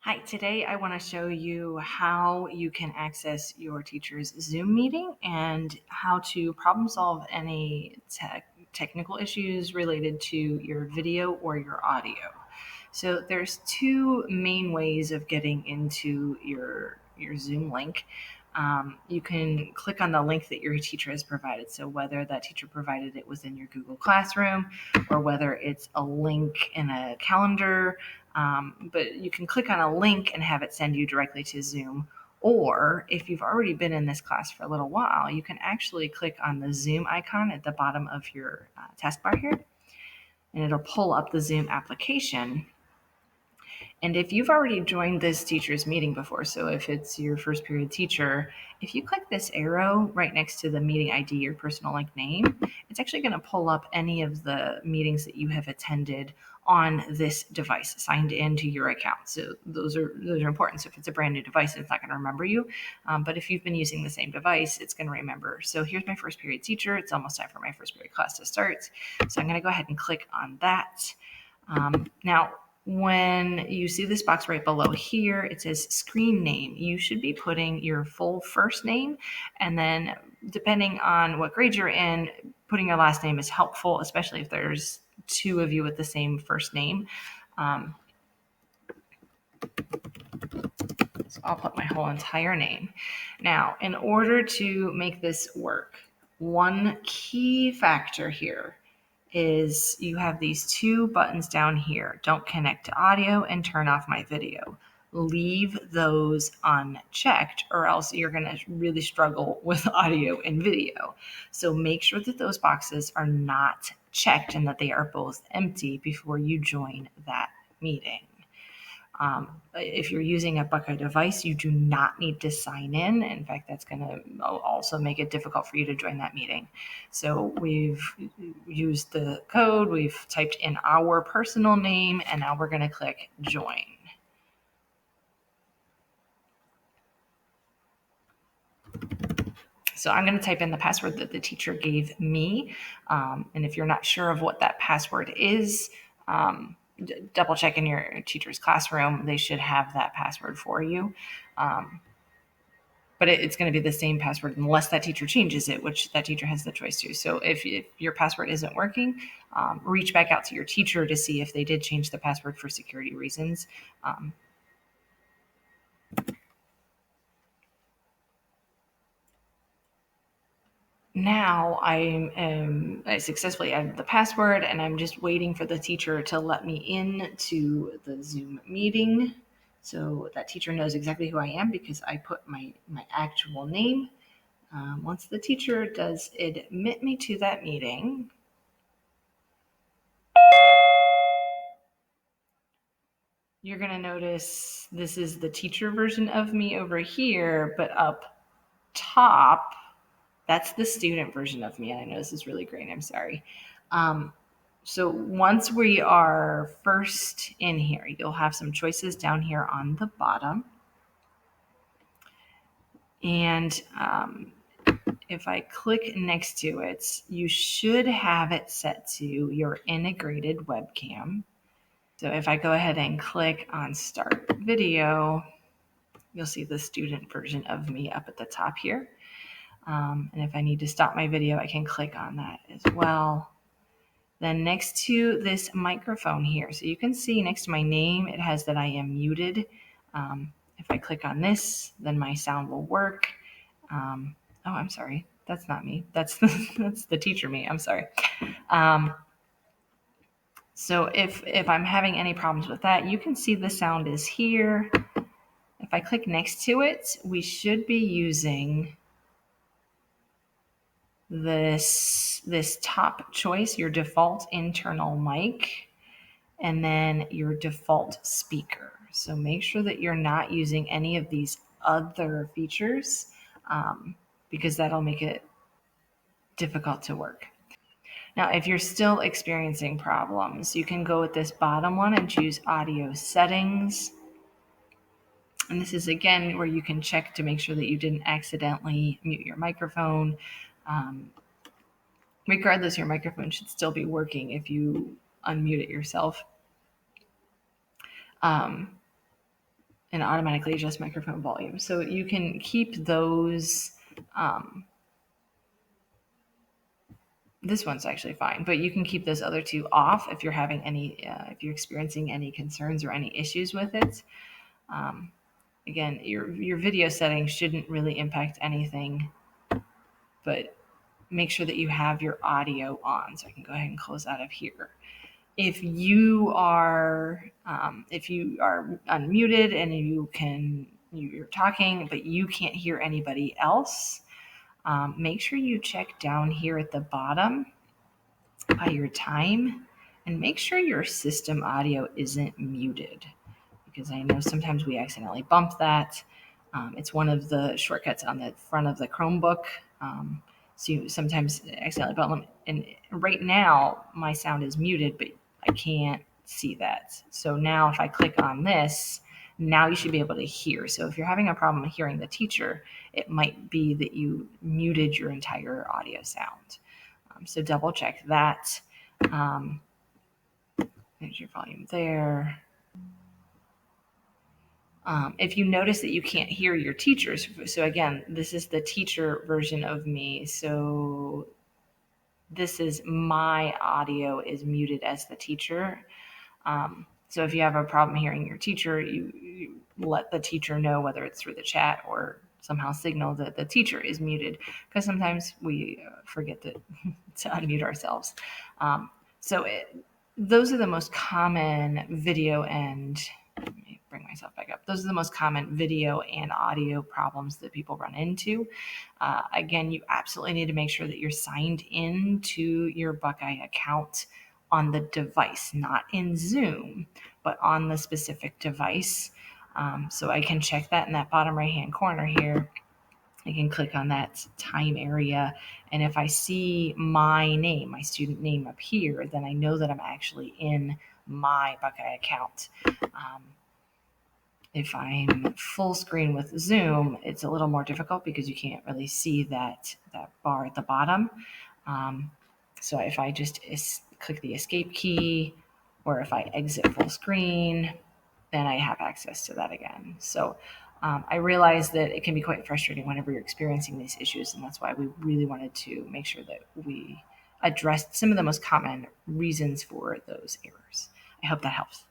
Hi, today I want to show you how you can access your teacher's Zoom meeting and how to problem solve any technical issues related to your video or your audio. So there's two main ways of getting into your Zoom link. You can click on the link that your teacher has provided. So whether that teacher provided it within your Google Classroom or whether it's a link in a calendar, but you can click on a link and have it send you directly to Zoom. Or if you've already been in this class for a little while, you can actually click on the Zoom icon at the bottom of your taskbar here, and it'll pull up the Zoom application. And if you've already joined this teacher's meeting before, so if it's your first period teacher, if you click this arrow right next to the meeting ID, your personal link name, it's actually going to pull up any of the meetings that you have attended on this device signed into your account. So those are important. So if it's a brand new device, it's not going to remember you. But if you've been using the same device, it's going to remember. So here's my first period teacher. It's almost time for my first period class to start. So I'm going to go ahead and click on that. Now, when you see this box right below here, it says screen name. You should be putting your full first name, and then depending on what grade you're in, putting your last name is helpful, especially if there's two of you with the same first name. So I'll put my whole entire name. Now, in order to make this work, one key factor here is you have these two buttons down here. Don't connect to audio and turn off my video. Leave those unchecked or else you're going to really struggle with audio and video. So make sure that those boxes are not checked and that they are both empty before you join that meeting. If you're using a Buckeye device, you do not need to sign in. In fact, that's going to also make it difficult for you to join that meeting. So we've used the code, we've typed in our personal name, and now we're going to click join. So I'm going to type in the password that the teacher gave me. And if you're not sure of what that password is, double check in your teacher's classroom. They should have that password for you. But it's going to be the same password unless that teacher changes it, which that teacher has the choice to. So if your password isn't working, reach back out to your teacher to see if they did change the password for security reasons. Now I successfully added the password, and I'm just waiting for the teacher to let me in to the Zoom meeting. So that teacher knows exactly who I am because I put my actual name. Once the teacher does admit me to that meeting, you're going to notice this is the teacher version of me over here, but up top, that's the student version of me. And I know this is really great. I'm sorry. So once we are first in here, you'll have some choices down here on the bottom. And if I click next to it, you should have it set to your integrated webcam. So if I go ahead and click on start video, you'll see the student version of me up at the top here. And if I need to stop my video, I can click on that as well. Then next to this microphone here, so you can see next to my name, it has that I am muted. If I click on this, then my sound will work. Oh, I'm sorry. That's not me. That's the teacher me. I'm sorry. So if I'm having any problems with that, you can see the sound is here. If I click next to it, we should be using this top choice, your default internal mic, and then your default speaker. So make sure that you're not using any of these other features because that'll make it difficult to work. Now, if you're still experiencing problems, you can go with this bottom one and choose audio settings. And this is, again, where you can check to make sure that you didn't accidentally mute your microphone. Regardless, your microphone should still be working if you unmute it yourself. and automatically adjust microphone volume. So you can keep those. This one's actually fine, but you can keep those other two off if you're having if you're experiencing any concerns or any issues with it. Again, your video settings shouldn't really impact anything, but make sure that you have your audio on. So I can go ahead and close out of here. If you are unmuted and you're talking, but you can't hear anybody else, make sure you check down here at the bottom by your time and make sure your system audio isn't muted, because I know sometimes we accidentally bump that. It's one of the shortcuts on the front of the Chromebook. So you sometimes accidentally bump them. And right now, my sound is muted, but I can't see that. So now if I click on this, now you should be able to hear. So if you're having a problem hearing the teacher, it might be that you muted your entire audio sound. So double check that. There's your volume there. If you notice that you can't hear your teachers, so again, this is the teacher version of me. So this is my audio is muted as the teacher. So if you have a problem hearing your teacher, you let the teacher know, whether it's through the chat or somehow signal that the teacher is muted, because sometimes we forget to unmute ourselves. Those are the most common video and let me bring myself back up. Those are the most common video and audio problems that people run into. Again, you absolutely need to make sure that you're signed in to your Buckeye account on the device, not in Zoom, but on the specific device. So I can check that in that bottom right-hand corner here. I can click on that time area. And if I see my name, my student name up here, then I know that I'm actually in my Buckeye account. If I'm full screen with Zoom, it's a little more difficult because you can't really see that bar at the bottom. So if I just click the escape key, or if I exit full screen, then I have access to that again. So I realize that it can be quite frustrating whenever you're experiencing these issues, and that's why we really wanted to make sure that we addressed some of the most common reasons for those errors. I hope that helps.